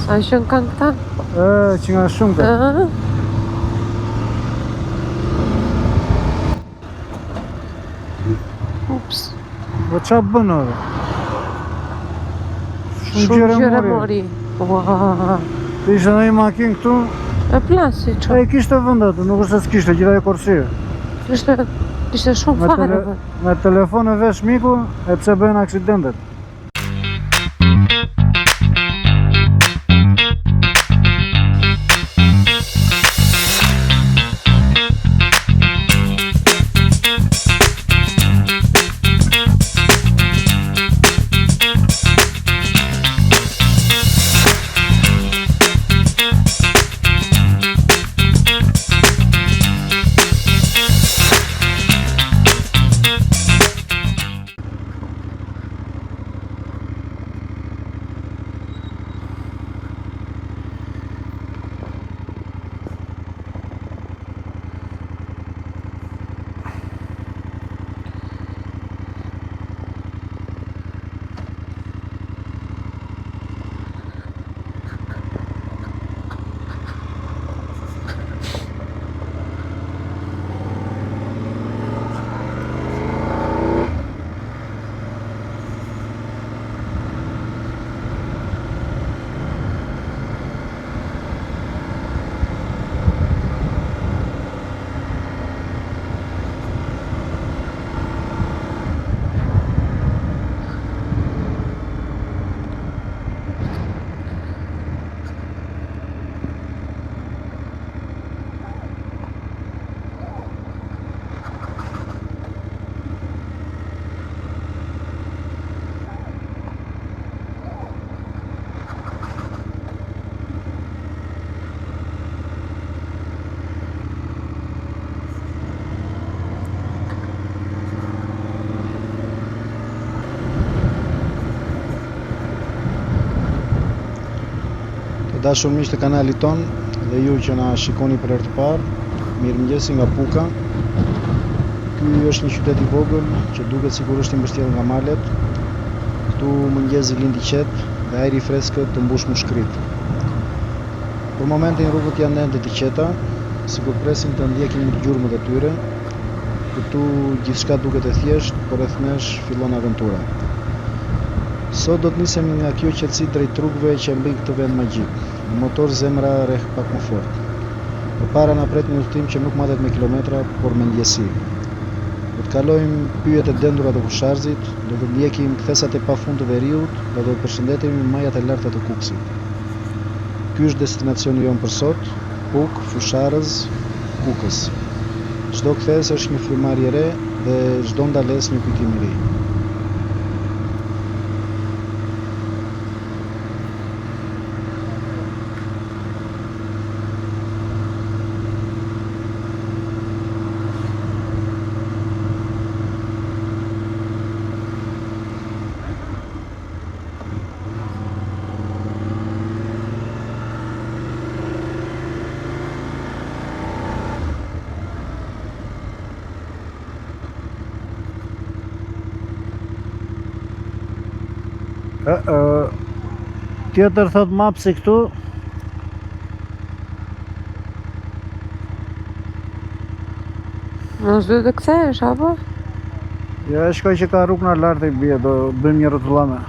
A që kanë këta? Që nga shumë ka. Ups. Po qa bënë orë? Shumë gjëre mori. Të ishte në i makinë këtu? E plasi që? E kishte vëndat, nuk është se s'kishte, gjitha e korsirë. Ishte shumë fare. Me telefon e vesh miku, e pse bëjnë aksidentet. Dashur miq të kanalit ton dhe ju që na shikoni për herë të parë, mirëmëngjesi nga Puka. Ky është një qytet i vogël që duket sikur është i mbështjellë nga malet. Këtu mëngjesi lind i qetë dhe ajri i freskët të mbush mushkrit. Për momentin rrugët janë ende të qeta, sikur presin të ndjekin gjurmët e tyre. Këtu gjithçka duket e thjeshtë, por rreth nesh fillon aventura. Sot do të nisemi nga kjo qetësi drejt rrugëve që mbijnë këtë vend magjik. Në motor zemra rreh pak më fort. Përpara na pret një udhtim që nuk matet me kilometra, por me ndjesi. Do të kalojmë pyjet e dendura të Kusharzit, do të ndjekim kthesat e pafund të Veriut dhe do të përshëndetemi majat e larta të Kukësit. Ky është destinacioni jon për sot, Puk, Fusharëz, Kukës. Çdo kthes është një frymarrje e re dhe çdo ndalesë një kujtim i ri. Tjetër thot mapsi këtu. Mos duhet të kthehesh apo? Ja, e shkoj që ka rrugë në lartë i bie, do bëjmë një rrotullame.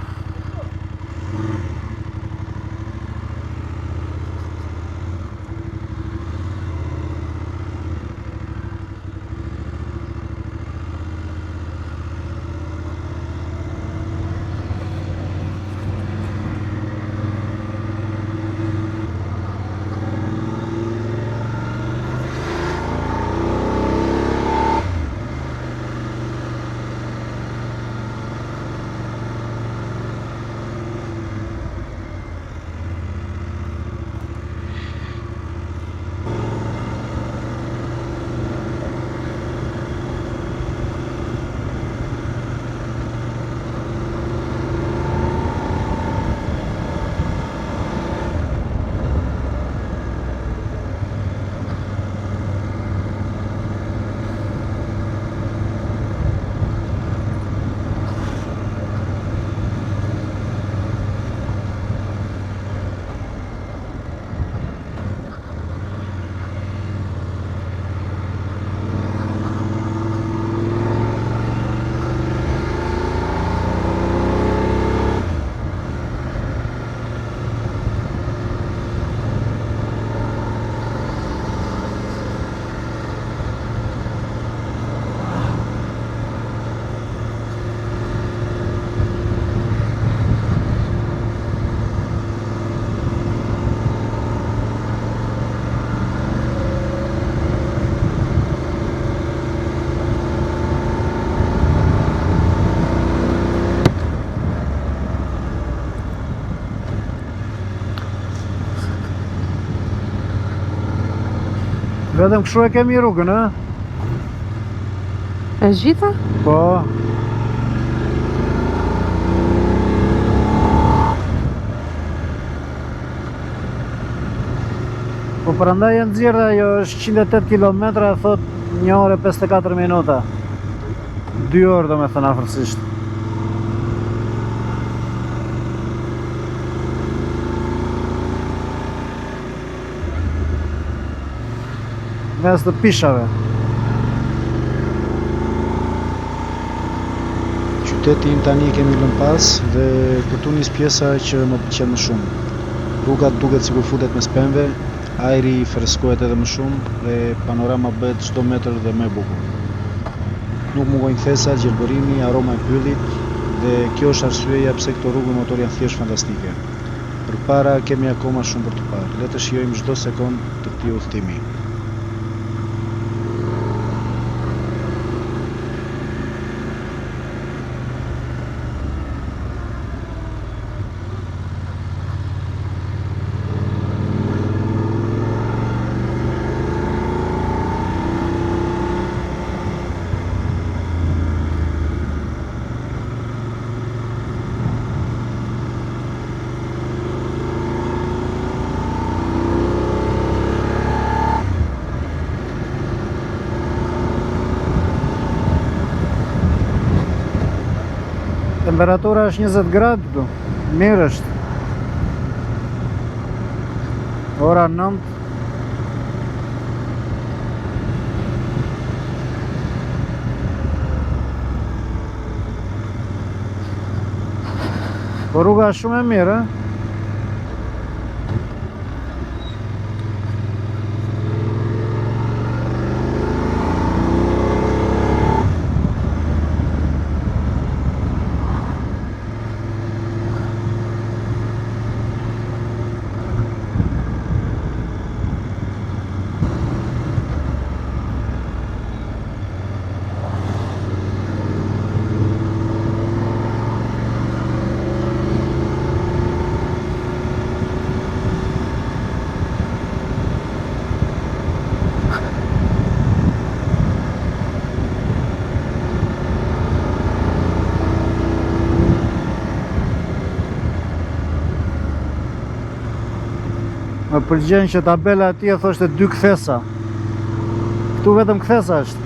Vetëm kështu e kemi rrugën, ë? E gjitha? Po. Po prandaj e nxjerrë ajo është 108 km, thot 1 orë e 54 minuta. 2 orë domethënë afërsisht. Mes të pishave. Qyteti im tani kemi lënë pas dhe këtu nis pjesa që më pëlqen më shumë. Rruga duket sikur futet mes pemëve, ajri freskohet edhe më shumë dhe panorama bëhet çdo metër dhe më e bukur. Nuk mungojnë kthesa, gjelbërimi, aroma e pyllit dhe kjo është arsyeja pse këto rrugë me motor janë thjesht fantastike. Përpara kemi akoma shumë për të parë. Le të shijojmë çdo sekond të këtij udhëtimi. Temperatura është 20 gradë këtu. Mirë është. Ora 9. Po rruga është shumë e mirë, ë? Më pëlqen që tabela atje thoshte 2 kthesa. Këtu vetëm kthesa është.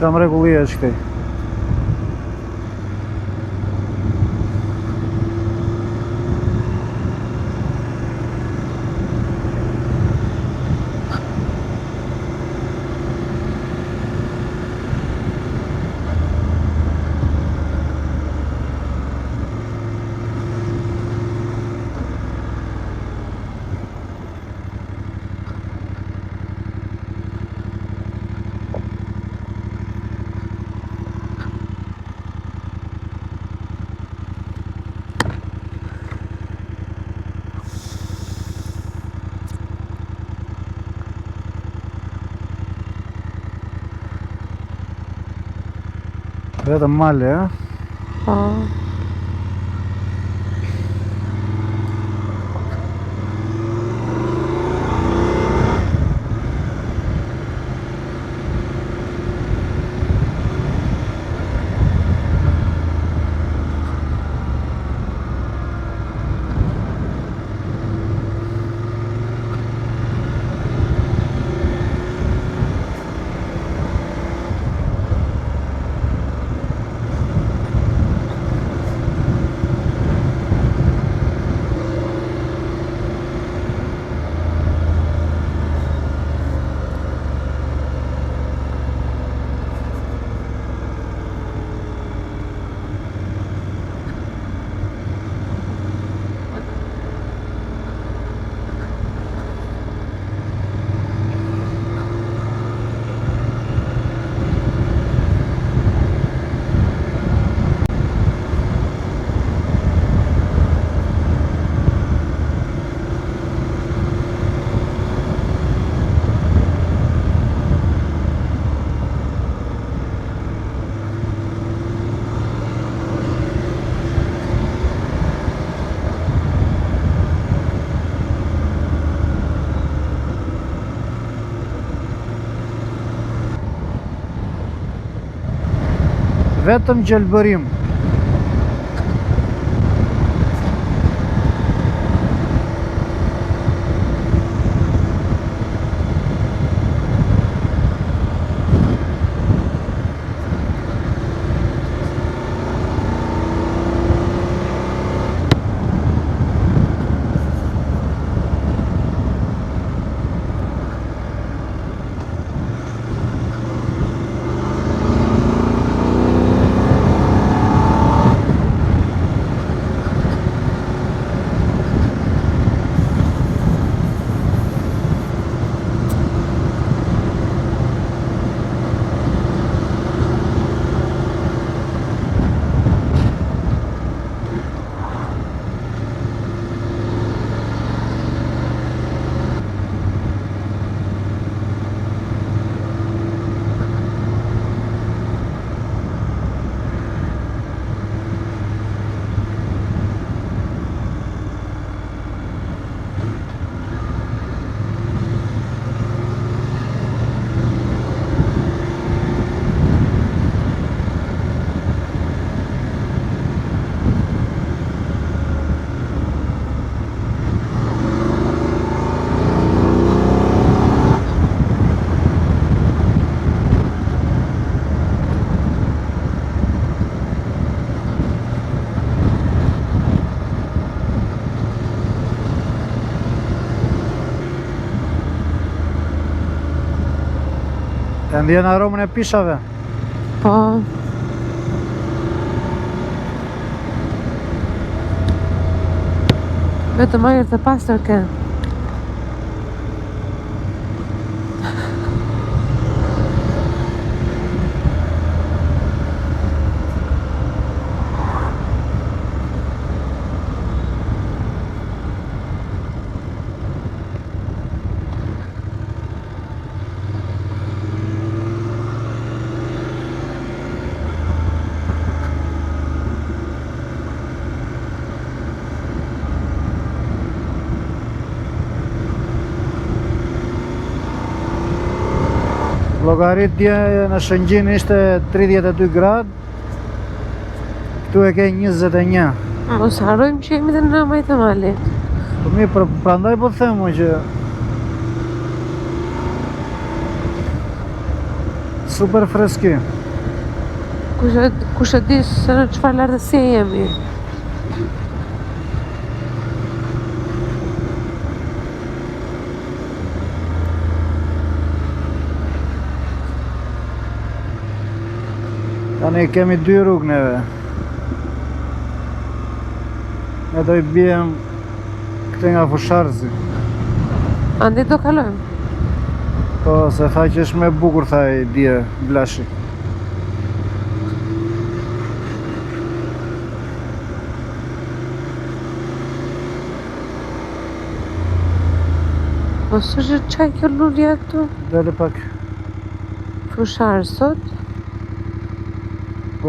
Qa mrekulli është këtej. Vetëm male, ha? Po. Vetëm gjelbërim. E ndjen aromën e pishave. Po. Vetëm ajër të pastër ke. Llogarit dje në Shëngjin ishte 32 gradë. Këtu e ke 21. Mos harrojmë që jemi të në majtë malit. Po mi, prandaj po them që super freski. Kush e di se në çfarë lartësie jemi. Tani kemi 2 rrugë neve. Ne do I bijem këte nga Fusharzi. Andi do kalojmë. Po, se tha që është me bukur, tha I dje Blashi. Mos është çaj kjo lulja këtu? Dele pak. Fushar sot?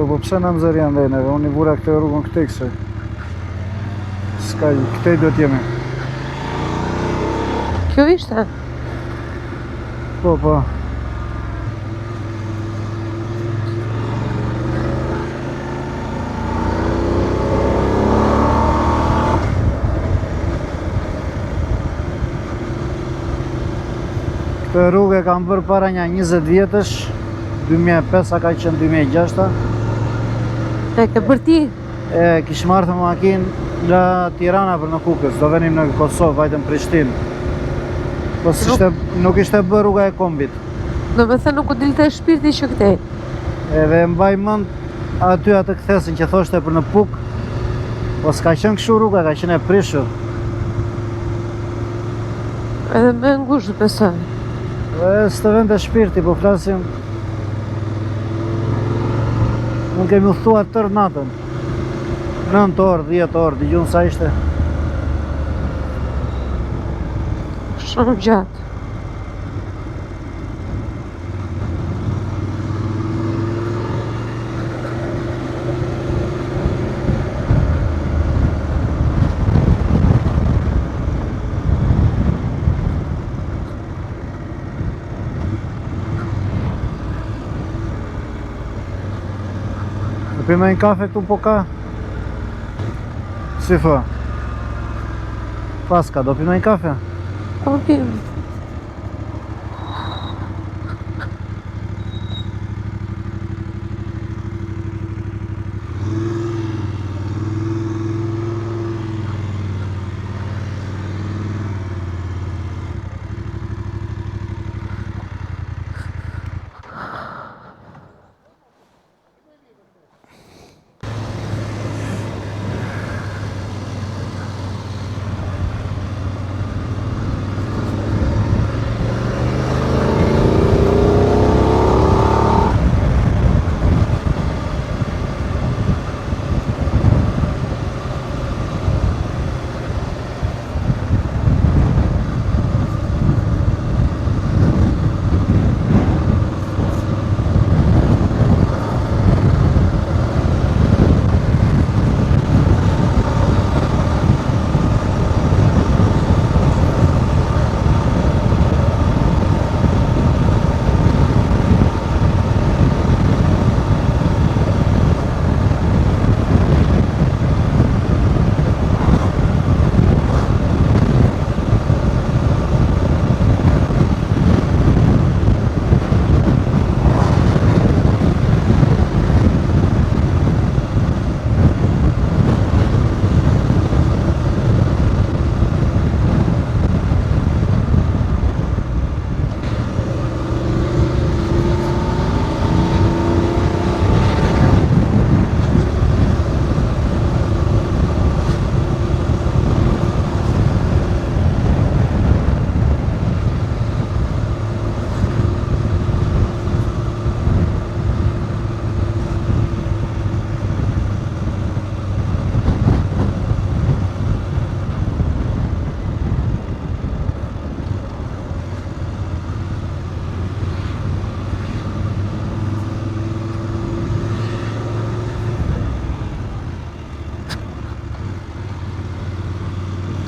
po pse në nëzër janë dhe neve, unë i vura këtë rrugën këtej kësaj. Ska, këtej do t'jemi. Kjo ishte? Po. Këtë rrugë e kam bërë para një 20 vjetësh, 2005 a ka qenë 2006. E ke për ti? E kishë marrë të makinë nga Tirana për në Kukës, do venim në Kosovë, vajtëm Prishtinë. Po nuk ishte bërë rruga e kombit. Do me thënë nuk u dilte shpirti që këtej. Edhe mbaj mend aty atë kthesin që thoshte për në Puk, po s'ka qenë kështu rruga, ka qenë e prishur. Edhe me ngushtë besoj. Dhe s'të vende shpirti, po flasim. Unë kemi udhëtuar tërë natën. 9 orë, 10 orë, dëgjun sa ishte. Shumë gjatë. Do pime një kafe këtu po ka? Si thua? Paska, do pime një kafe? Po pim.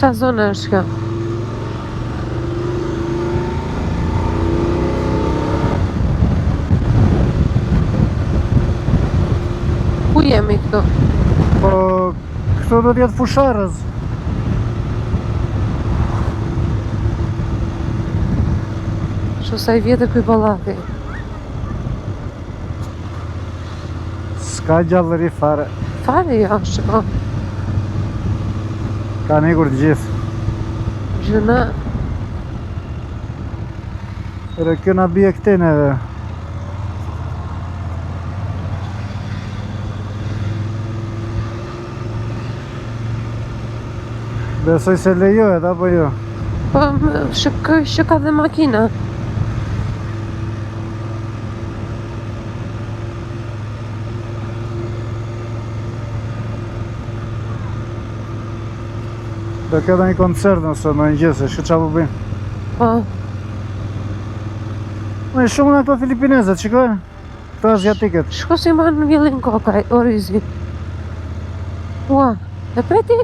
Qa zonë është kjo? Ku jemi këtu? Po, këtu do t'jetë Fusharës. Sa i vjetë kuj pallati. S'ka gjallëri fare. Fare jo, shiko. Ka nikur të gjithë. Gjëna. Ere kjo na bie këtej neve. Besoj se lejohet apo jo? Po, shikoj ka dhe makina. Do këtë një koncert nësë në njëse, shkë qa po bëjmë? Po. Në shumë në këto filipinezët, shikoj? Këto azjatiket. Shko si ma në vjellin kokaj, orizi. Ua, e preti?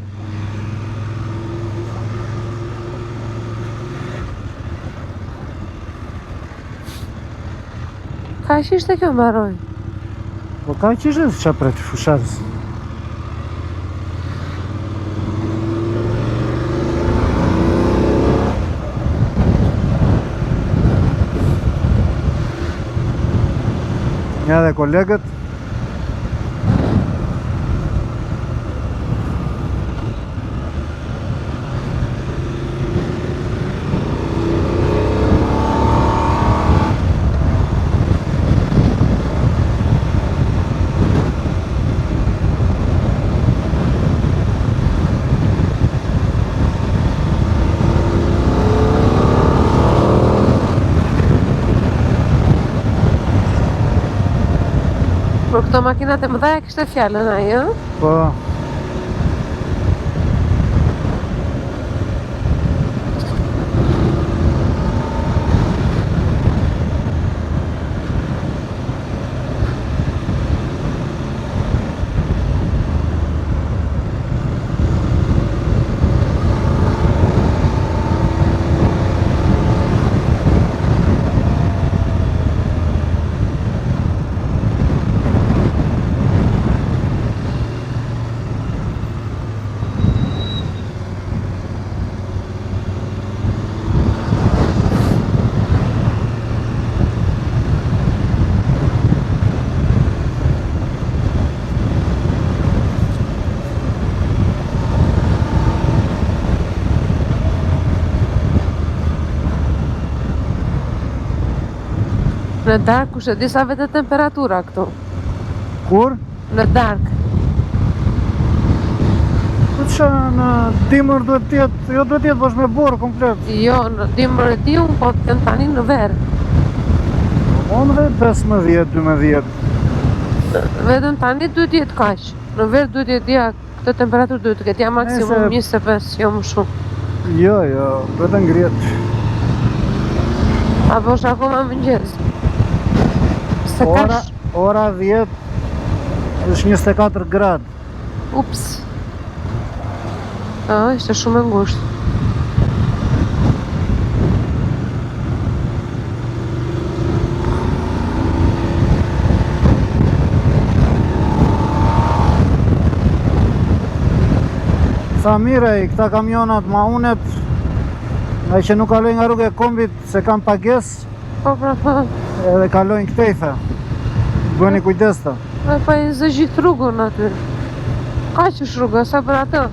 Ka ishte kjo mbaroj? Po ka që ishte që preti fusharës. Nja dhe kolegët. Për këto makinat e mëdha e kishte fjallën ai, ë? Po. Në dark kush e di sa vete temperatura këtu. Kur? Në dark. Po që në dimër duhet tjetë, jo duhet tjetë bash me borë komplet. Jo, në dimër e di unë, po të tani në verë. Unë dhe 15-12. Vetëm tani duhet jetë kaq. Në verë duhet jetë ja, këtë temperaturë duhet të ketë ja maksimum 25, jo më shumë. Jo, duhet të ngrihet. Apo është akoma mëngjes. Se kash... Ora 10 është 24 gradë. Ups. Ishte shumë e ngushtë. Sa mire i këta kamionat ma unet, nga që nuk kalojnë nga rrugë e kombit se kam pagesë, Po, pra, edhe kalojnë këtejthe. Bëni kujdes ta. Pa i zëgjit rrugën aty. Ka që është rrugë, sa për atë?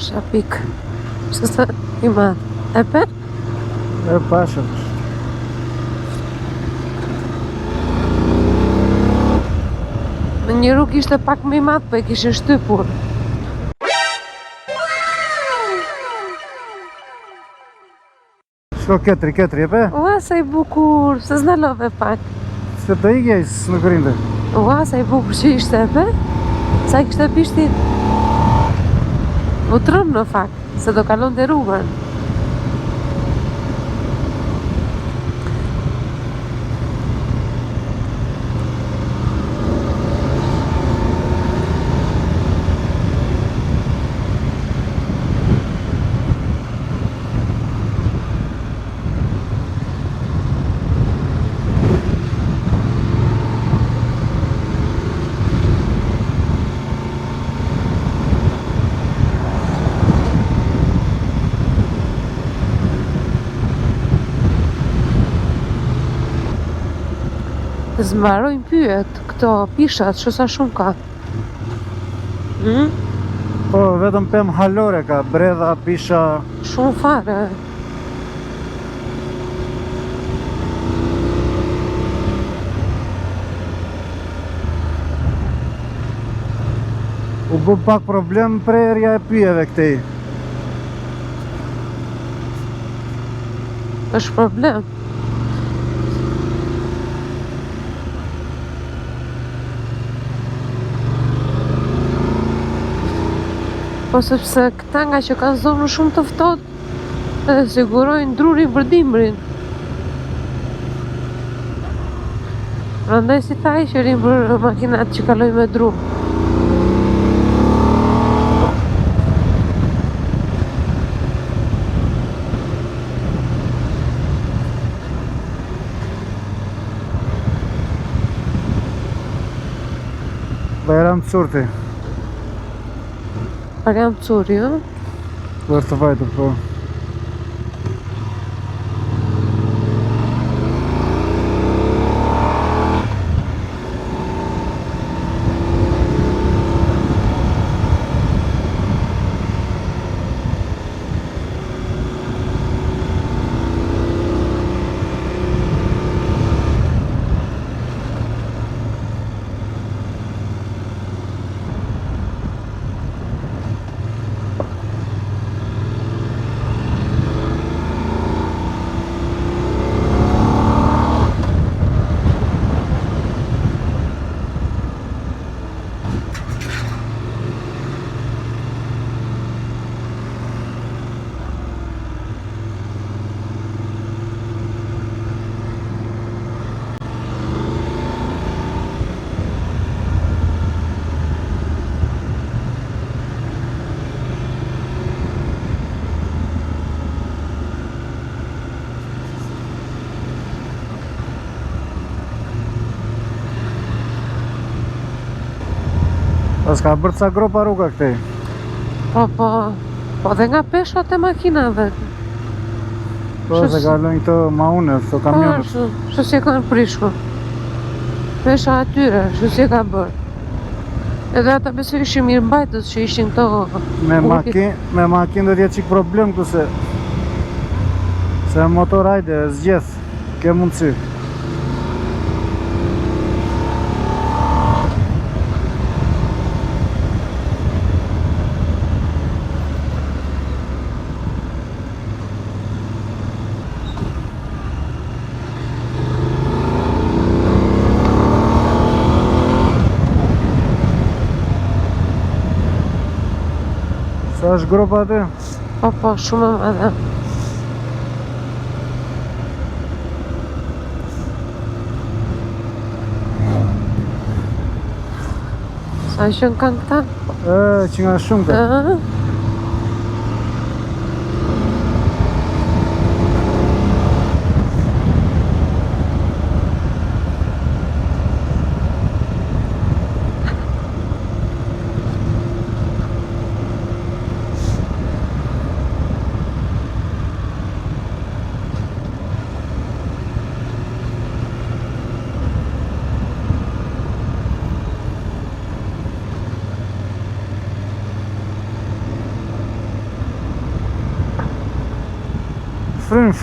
Shapik. Se sa i madh. E pe? E pashët. Në një rrugë ishte pak më i madh, po e kishin shtypur. Shko ketri, jepe? Ua, sa i bukur, se zdalove pak. Se të ikje, së në kërinde. Ua, sa i bukur që ishte, pe? Sa i kishte pishtin? Utron në fakt, se do kalon të rrugën. Zmbarojnë pyet këto pishat, që sa shumë ka. Po, vetëm pem halore ka, bredha, pisha. Shumë fare. U bë pak problem prerja e pyjeve këtej. Është problem. Po sepse këta nga që kanë zonë shumë të ftohtë, edhe sigurojnë drurin për dimrin. Prandaj si tha i shërin për makinat që kalojnë me dru. Bajram Curti, Bajram Curi, ë? vërë të vajtë, po. Pas ka bërë ca gropa rruga këtej. Po dhe nga peshat e makinave. Po se kalojnë këto maune, këto kamionët. Po, që si e kanë prishur. Pesha atyre, që si e ka bërë. Edhe ata besoj ishin mirë mbajtës që ishin këto... Me makinë do t'jetë qik problem këtu se motor hajde, zgjeth, ke mundësi. Sa është gropa aty? Po, shumë e madhe. Sa që në kanë këta? Që nga shumë të.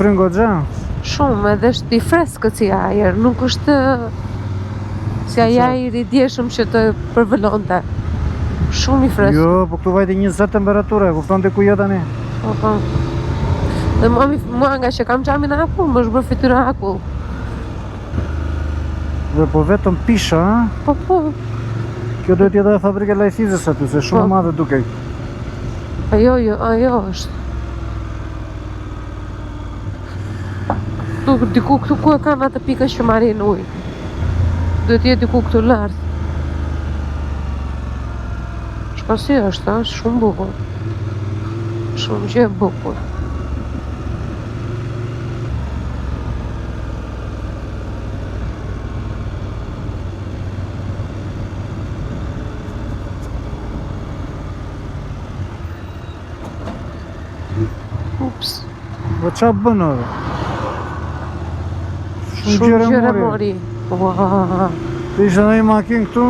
Fryn goxha. Shumë, edhe është i freskët si ajer, nuk është Si aja i ridjeshëm që të përvëllonte. Shumë i freskët. Jo, po këtu vajti 20 temperaturë, kupton të ku je tani? Po. Dhe mua nga që kam qamin akull, më është bërë fytyra akull. Dhe po vetëm pisha, ha? Po. Kjo duhet jetë e fabrike lajthizës aty, se shumë Po. madhe dukej. Ajo është. Diku këtu ku e kanë atë pikës që marrin ujë. Duhet jetë diku këtu lartë. Shpasi është shumë bukur. Shumë që e bukur. Ups. Po qa bënë ore? Shumë gjëre mori. Ua. Të ishte në i makinë këtu,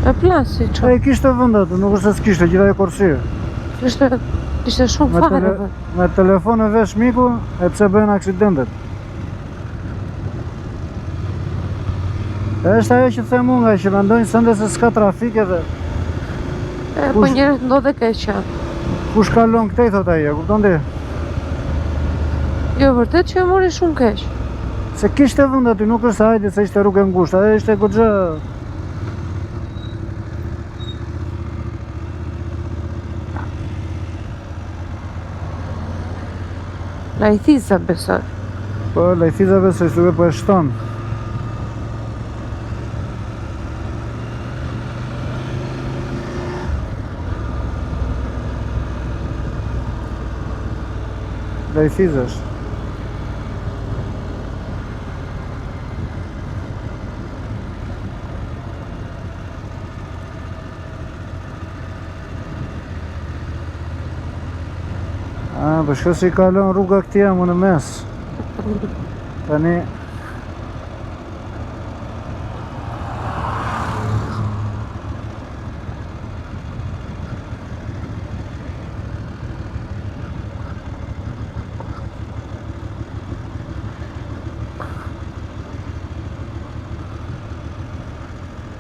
E plasi që. e kishte vënd atë, nuk është se s'kishte, gjitha e korsirë. Ishte shumë fare. Me telefon e vesh miku, e pse bëjnë aksidentet. E është ajo që them unë nga që mendojnë sënde se s'ka trafik edhe Po njerët ndodhe keqja. kush kalon këtej thot ajo, kupton ti? Jo, vërtet që e mori shumë keq. Se kishte vënd aty, nuk është se hajde se ishte rrugë e ngushtë, ajo ishte goxha. Lajthiza besoj. Po, lajthizave se shtuve po e shton. Lajthizash. Po shko si kalon rruga këtia mu në mes. Tani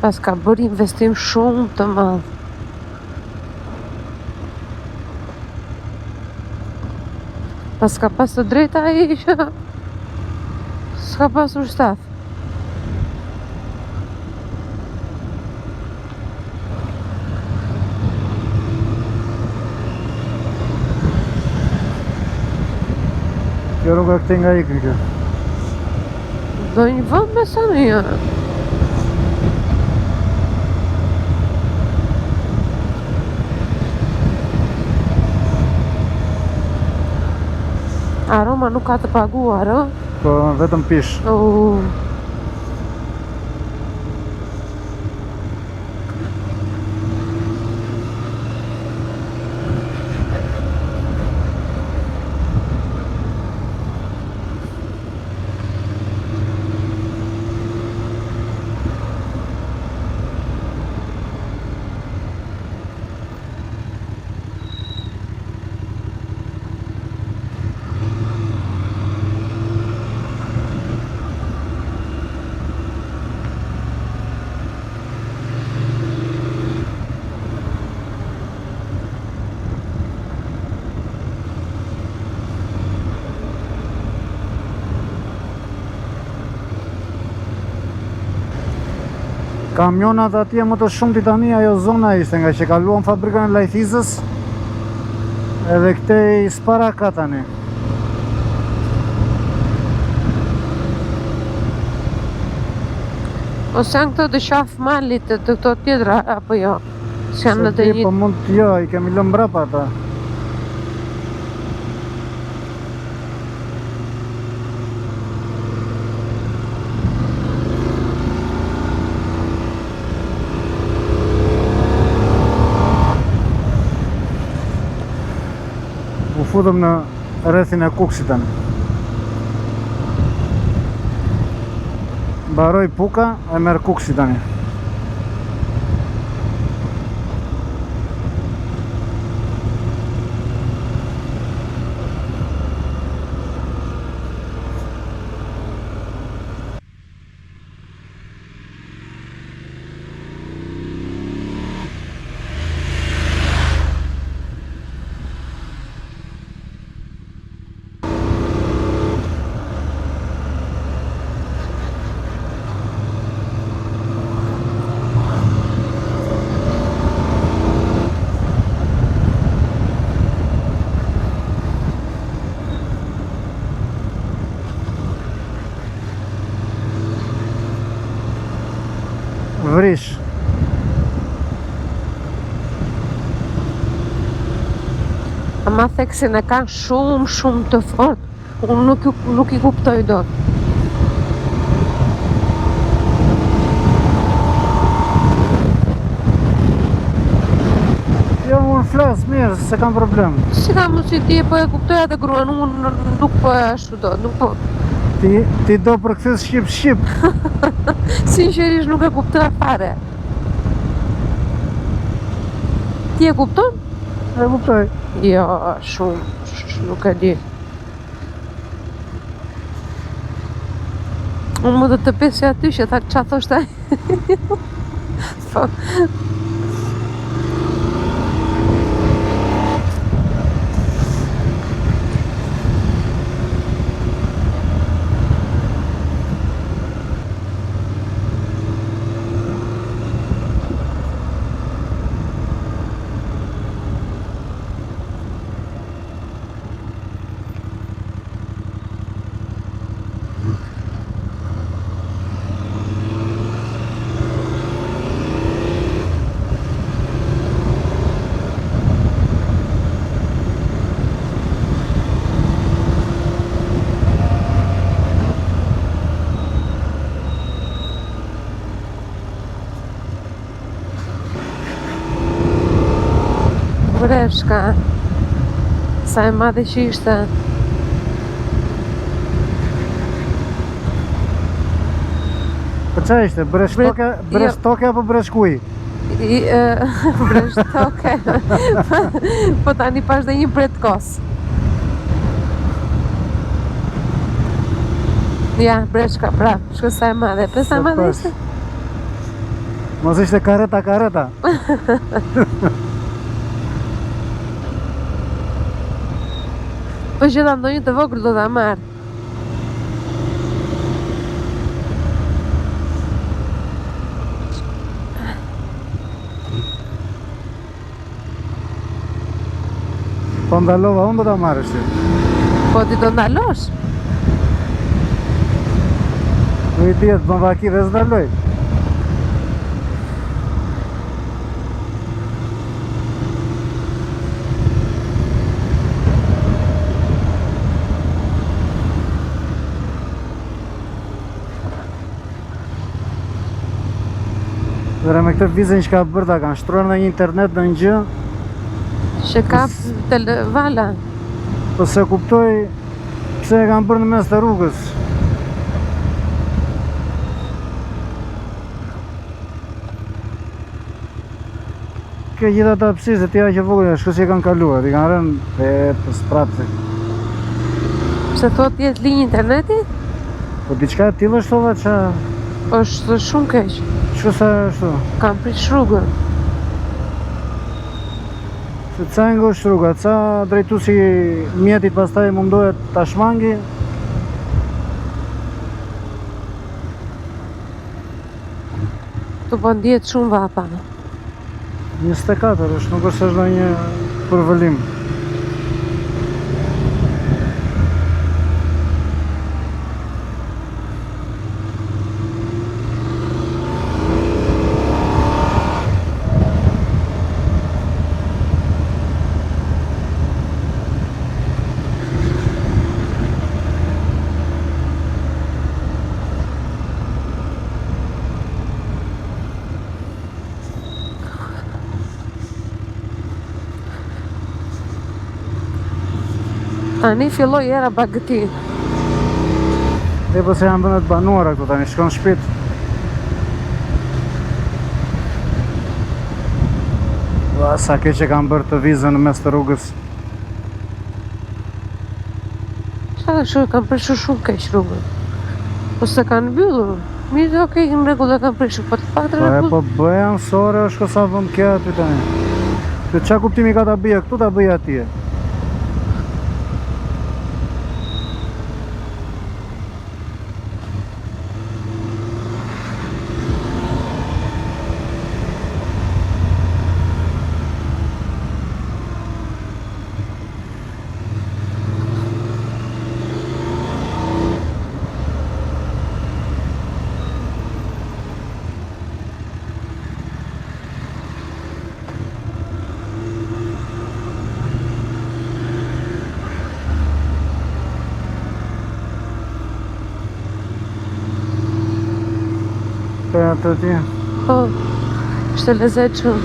Pas ka bërë investim shumë të madh. Pas ka pas të drejta ai që s'ka pasur shtaf. kjo rruga këti nga ikën kjo. Do një vend me sa në janë. Aroma nuk ka të paguar, ë? Po vetëm pish. Kamionat atje më të shumë tani ajo zona ishte nga që kaluan fabrikën e lajthizës edhe këtej s'para ka tani. Ose janë këto të qaf malit të këto tjetra, apo jo? Se janë në të një... Po mund të jo, i kemi lënë mbrapa ata. U futëm në rrethin e Kuksit tani. Mbaroj Puka e merr Kuksi tani. Ama theksin e kanë shumë të fort. Unë nuk i kuptoj dot. Jo, unë flas mirë, se kam problem. Si ka mos i ti po e kuptoj atë gruan, unë nuk po e ashtu do, nuk po. Ti do përkthes shqip. Sinqerisht nuk e kuptoj fare. Ti e kupton? E kuptoj. Jo, shumë, nuk e di. Unë më dhe të pesë aty që ta qa thoshtë ai. Po. Breshka, sa e madhe që ishte. Po qa ishte? Breshtoke apo breshkuj? Breshtoke. Po tani pash dhe një bretkos. Ja, breshka, pra, shko sa e madhe. Pe sa e madhe ishte? Mos ishte kareta. Po që ta ndonjë të vogël do ta marr. Po ndalova, unë do ta marrësh ti. Po ti do ndalosh? Nuk i dihet, bën vaki dhe s'ndaloj. Dhe me këtë vizën që ka bërë ta kanë shtruar në një internet në një gjë. Që ka vala. Po se kuptoj pse e kanë bërë në mes të rrugës. Kjo gjitha ta pësisë tja që vogël, shko si e kanë kaluar, i kanë rënë e për sprapse. Pse thot jetë linjë interneti? Po diçka e tillë është ova qa... është shumë keq. Që sa është? Kam prish rrugën. Se ca e ngosht rruga, ca drejtuesi mjetit pastaj mundohet ta shmangi. Tu po ndihet shumë vapa. 24 është, nuk është ndonjë përvëlim. Tani filloi era bagëti. E po se janë bënë të banuara këtu tani, shkon shpit. Sa keq që kanë bërë të vizën në mes të rrugës. Qa dhe shumë kanë prishur shumë keq rrugën. Po se kanë mbyllur. Mirë, okej, në rregull e kanë prishur, po të pak të rregull. Po bëja nësore është kësa vënd kja aty tani. Dhe qa kuptimi ka ta bëja këtu, ta bëja atje. atë ti. Po, ishte lezetshëm.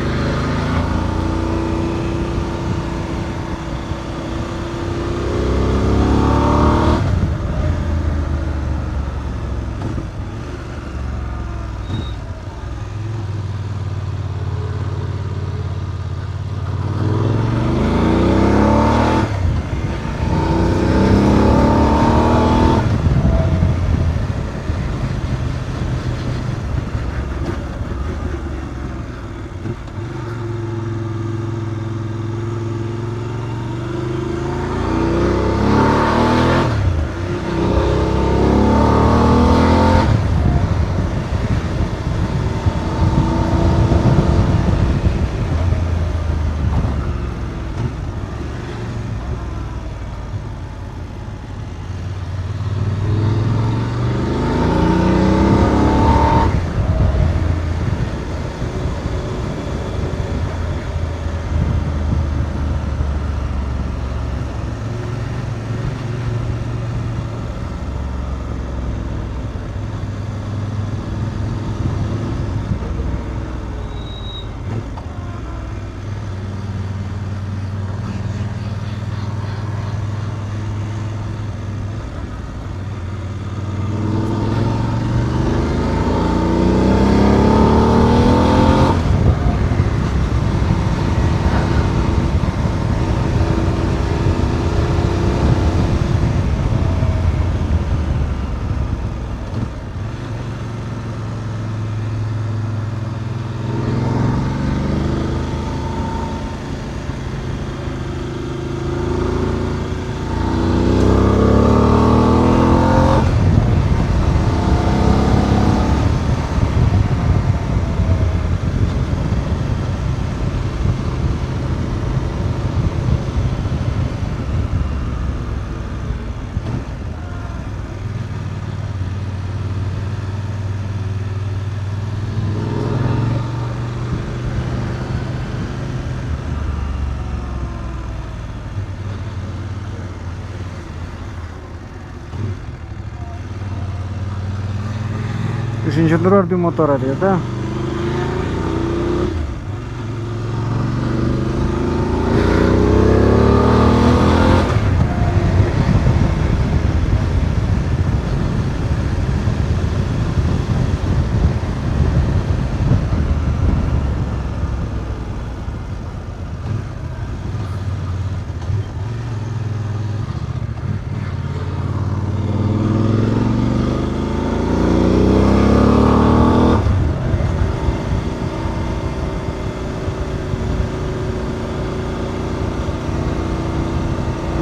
Ishin qëndruar dy motorat jetë, e?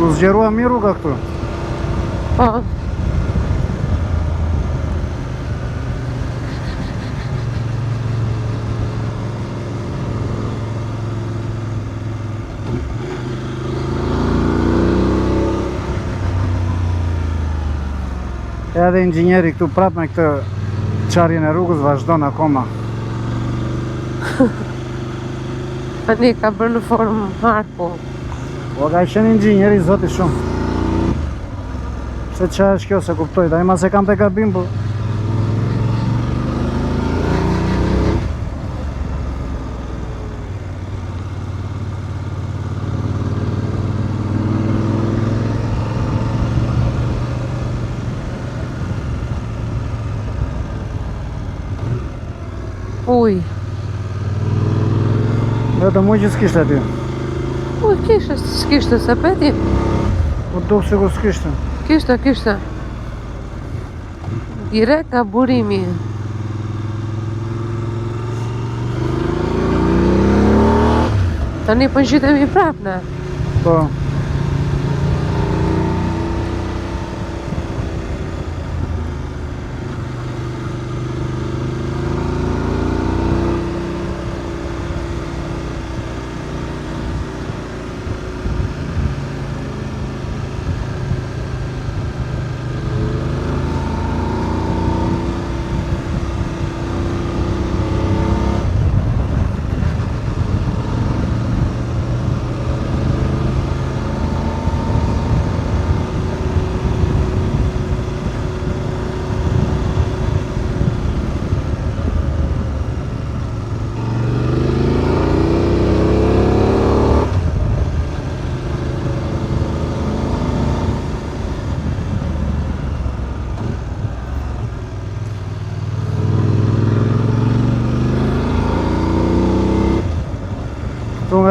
U zgjerua mirë rruga këtu. Po. Edhe inxhinjeri këtu prap me këtë çarjen e rrugës vazhdon akoma. Tani ka bërë në formë harku. Po ka qenë inxhinjeri zoti shumë. Se qa është kjo se kuptoj, tani ma se kam të gabim, po Uj. vetëm mu që s'kishtë aty. Uj, kishte, s'kishte, se peti. Po duk sikur s'kishtë. Kishte. Direkt ka burimi. Tani po ngjitemi prap ne. Po.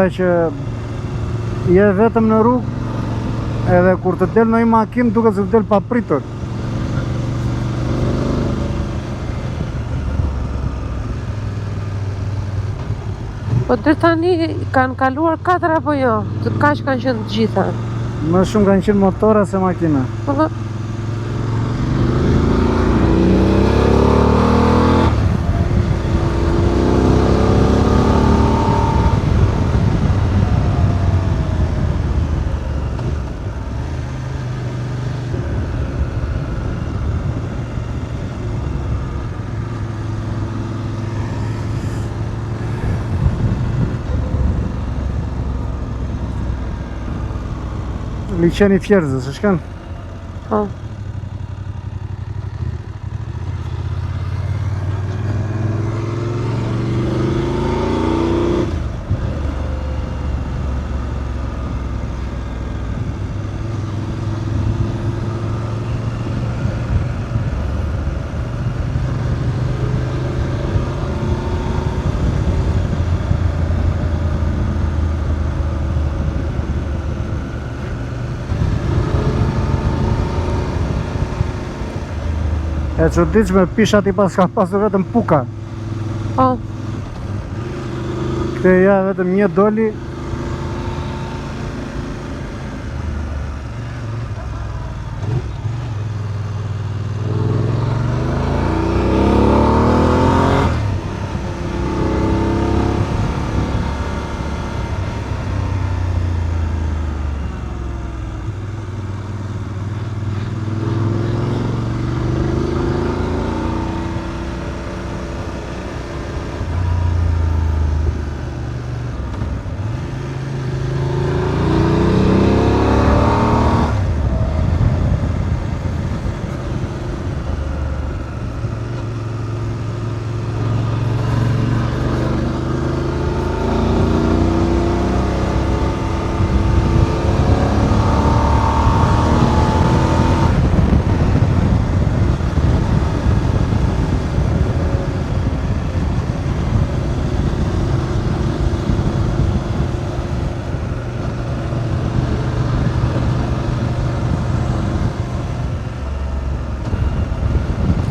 nga që je vetëm në rrugë edhe kur të del ndonjë makinë duket se të del papritur. Po deri tani kanë kaluar 4 apo jo? Të kaq kanë qenë të gjitha. Më shumë kanë qenë motora se makina. Po Liçeni Fjerzës, është kanë? po. E çuditshme, pishat i pas ka pasur vetëm puka. Po. Këtë ja vetëm një doli.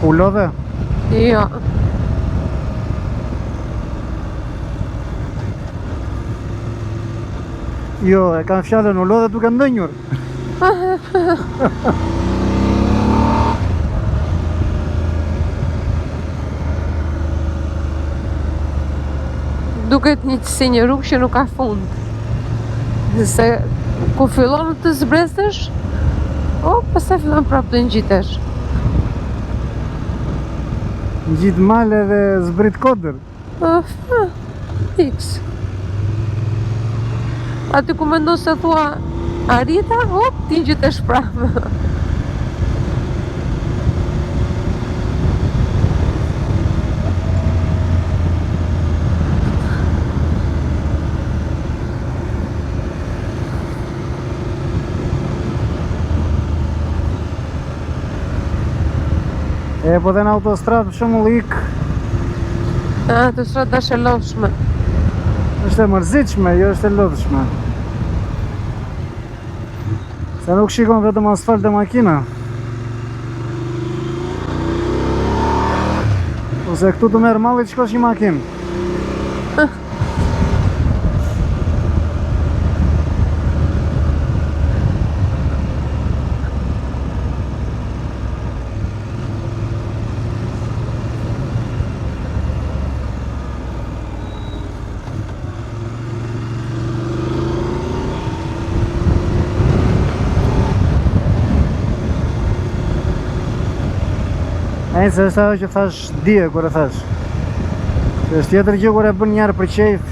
U lodhe? Jo. Jo, e kanë fjallën u lodhe duke ndënjur. Duket si një rrugë që nuk ka fund. Se ku fillon të zbrestesh, pastaj fillon prapë të ngjitesh. Ngjit mal edhe zbrit kodër. X. Aty ku mendon se thua arrita, ti ngjitesh prapë. E po dhe në autostradë për shembull ik. Autostrada është e lodhshme. Është e mërzitshme, jo është e lodhshme. Se nuk shikon vetëm asfalt e makina. Ose këtu të merë malli të shkosh një makinë. E se është ajo që thash dje kur e thash. Se është tjetër gjë kur e bën njerë për qejf,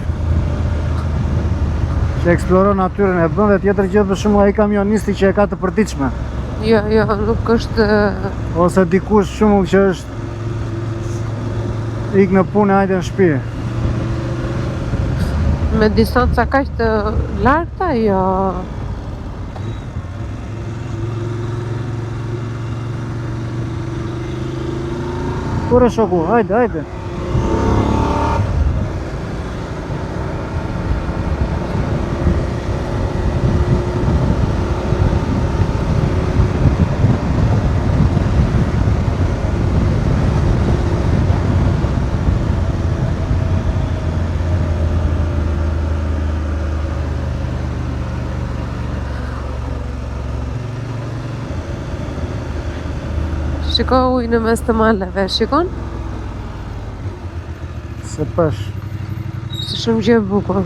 që eksploron natyrën e bën, dhe tjetër gjë për shembull ai kamionisti që e ka të përditshme. Jo, nuk është. Ose dikush shembull që është ik në punë hajde në shtëpi. Me distanca kaq të largta, jo. Kur e shoku, hajde. Shiko ujë në mes të maleve, shikon? Se pësh. Si shumë gjë e bukur.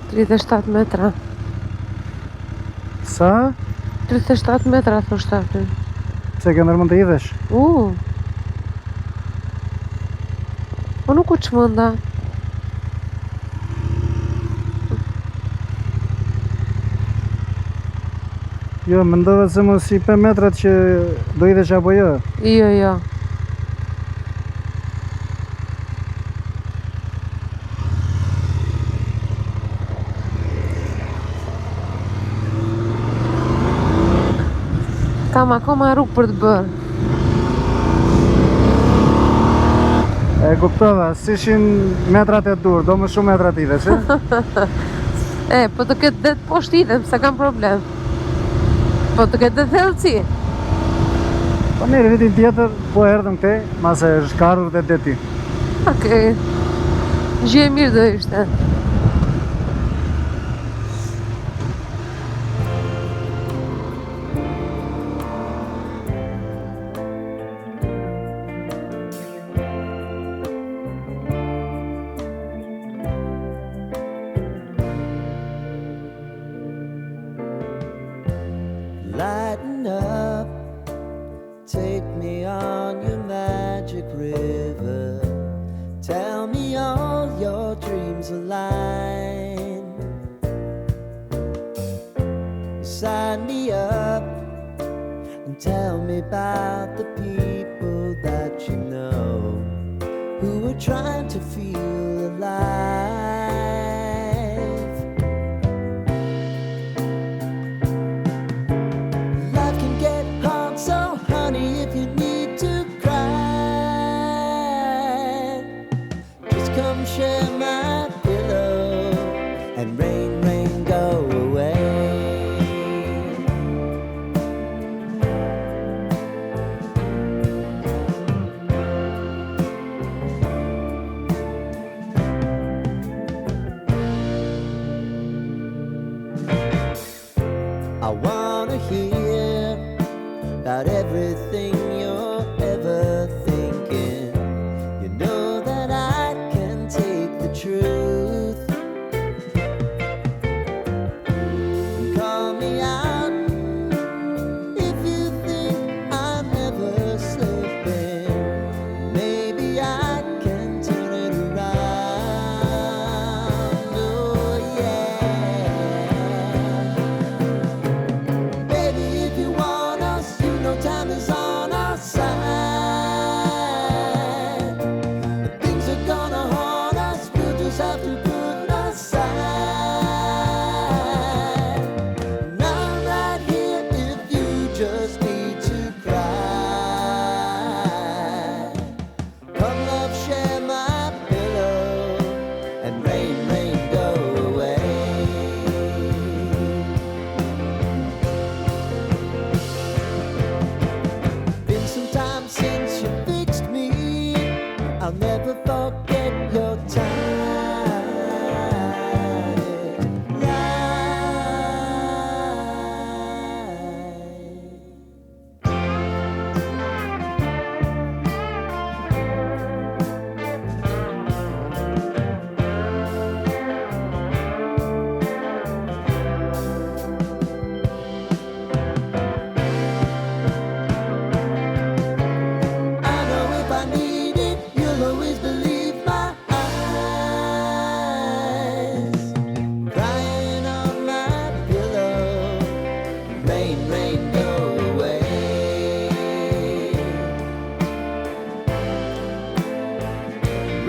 $37 metra. Sa? 37 metra, thoshtë aty. Se ke ndërmend të idhesh? Po nuk u çmenda. Jo, mendova se mos i 5 metrat që do idhesh apo jo. Jo. Kam akoma rrugë për të bërë. E kuptova, si ishin metrat e dur, do më shumë metrat idhesh, e? Po të ketë det poshtë idhem, se kam problem. Po të ketë det thellësi. Po mirë, vitin tjetër, po erdhëm këte, mase është ka ardhur dhe deti. Okej. Gjë e mirë do ishte. Lighten up, take me on your magic river. Tell me all your dreams align. Sign me up and tell me about the people that you know who are trying to feel alive. Life can get hard, so honey, if you need to cry, just come share my pillow and rain, rain, go away. I wanna hear about everything you're ever thinking. You know that I can take the truth. And call me out if you think I'm ever slipping. Maybe I can turn it around. Oh yeah. Baby, if you want us, you know time is on our side. But things are gonna haunt us, we'll just have to put aside. And I'm right here if you just need to cry. Come love, share my pillow, and rain, rain, go away. Been some time since you fixed me. I'll never forget your time. I know if I need it, you'll always believe my eyes. Crying on my pillow, rain, rain, go away.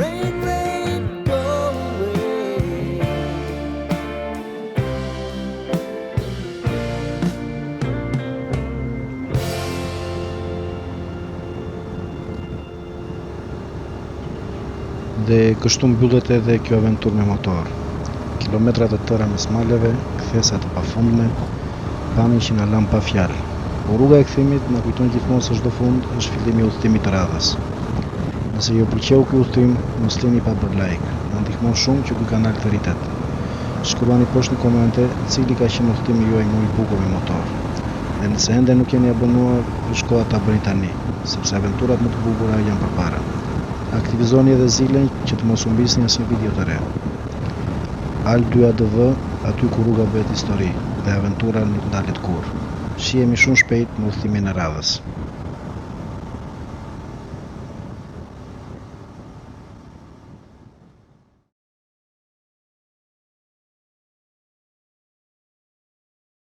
Rain, rain, go away. Dhe kështu mbyllet edhe kjo aventurë me motor. Kilometrat e tëra mes maleve, kthesa të pafundme, pamje që na lën pa fjalë. Por rruga e kthimit na kujton gjithmonë se çdo fund është fillimi i udhëtimit të radhës. Nëse ju pëlqeu ky udhtim, mos lini pa bërë like. Na ndihmon shumë që ky kanal të rritet. Shkruani poshtë në komente cili ka qenë udhtimi juaj më i bukur me motor. Dhe nëse ende nuk jeni abonuar, është koha ta bëni tani, sepse aventurat më të bukura janë përpara. Aktivizoni edhe zilën që të mos humbisni asnjë video të re. Al2ADV, aty ku rruga bëhet histori dhe aventura nuk ndalet kurrë. Shihemi shumë shpejt në udhtimin e radhës.